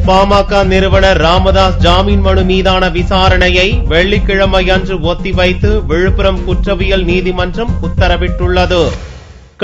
பாமக நிறுவனர் ராமதாஸ் ஜாமீன் மனு மீதான விசாரணையை வெள்ளிக்கிழமை அன்று ஒத்திவைத்து விழுப்புரம் குற்றவியல் நீதிமன்றம் உத்தரவிட்டுள்ளது.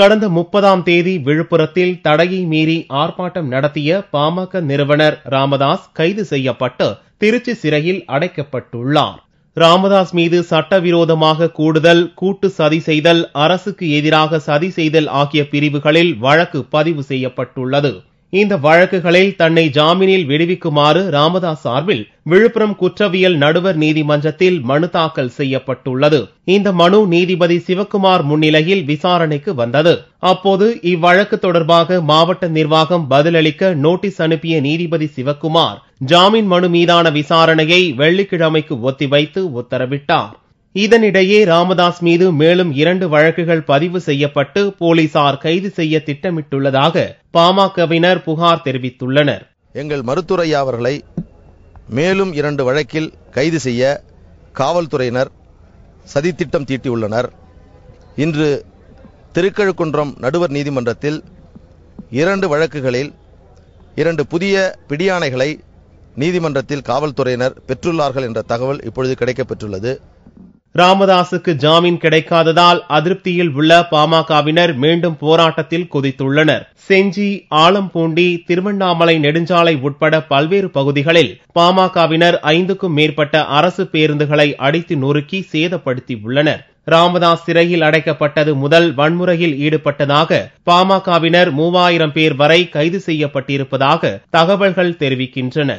கடந்த 30ஆம் தேதி விழுப்புரத்தில் தடையை மீறி ஆர்ப்பாட்டம் நடத்திய பாமக நிறுவனர் ராமதாஸ் கைது செய்யப்பட்டு திருச்சி சிறையில் அடைக்கப்பட்டுள்ளார். ராமதாஸ் மீது சட்டவிரோதமாக கூடுதல், கூட்டு சதி செய்தல், அரசுக்கு எதிராக சதி செய்தல் ஆகிய பிரிவுகளில் வழக்கு பதிவு செய்யப்பட்டுள்ளது. இந்த வழக்குகளில் தன்னை ஜாமீனில் விடுவிக்குமாறு ராமதாஸ் சார்பில் விழுப்புரம் குற்றவியல் நடுவர் நீதிமன்றத்தில் மனு தாக்கல் செய்யப்பட்டுள்ளது. இந்த மனு நீதிபதி சிவக்குமார் முன்னிலையில் விசாரணைக்கு வந்தது. அப்போது இவ்வழக்கு தொடர்பாக மாவட்ட நிர்வாகம் பதிலளிக்க நோட்டீஸ் அனுப்பிய நீதிபதி சிவக்குமார் ஜாமீன் மனு மீதான விசாரணையை வெள்ளிக்கிழமைக்கு ஒத்திவைத்து உத்தரவிட்டார். இதனிடையே ராமதாஸ் மீது மேலும் 2 வழக்குகள் பதிவு செய்யப்பட்டு போலீசார் கைது செய்ய திட்டமிட்டுள்ளதாக பாமகவினர் புகார் தெரிவித்துள்ளனர். எங்கள் மருத்துவரையா அவர்களை மேலும் 2 வழக்கில் கைது செய்ய காவல்துறையினர் சதித்திட்டம் தீட்டியுள்ளனர். இன்று திருக்கழுக்குன்றம் நடுவர் நீதிமன்றத்தில் 2 வழக்குகளில் 2 புதிய பிடியாணைகளை நீதிமன்றத்தில் காவல்துறையினர் பெற்றுள்ளார்கள் என்ற தகவல் இப்பொழுது கிடைக்கப்பெற்றுள்ளது. ராமதாசுக்கு ஜாமீன் கிடைக்காததால் அதிருப்தியில் உள்ள பாமகவினர் மீண்டும் போராட்டத்தில் குதித்துள்ளனர். செஞ்சி, ஆலம்பூண்டி, திருவண்ணாமலை நெடுஞ்சாலை உட்பட பல்வேறு பகுதிகளில் பாமகவினர் 5க்கும் மேற்பட்ட அரசு பேருந்துகளை அடித்து நொறுக்கி சேதப்படுத்தி உள்ளனர். ராமதாஸ் சிறையில் அடைக்கப்பட்டது முதல் வன்முறையில் ஈடுபட்டதாக பாமகவினர் 3000 பேர் வரை கைது செய்யப்பட்டிருப்பதாக தகவல்கள் தெரிவிக்கின்றன.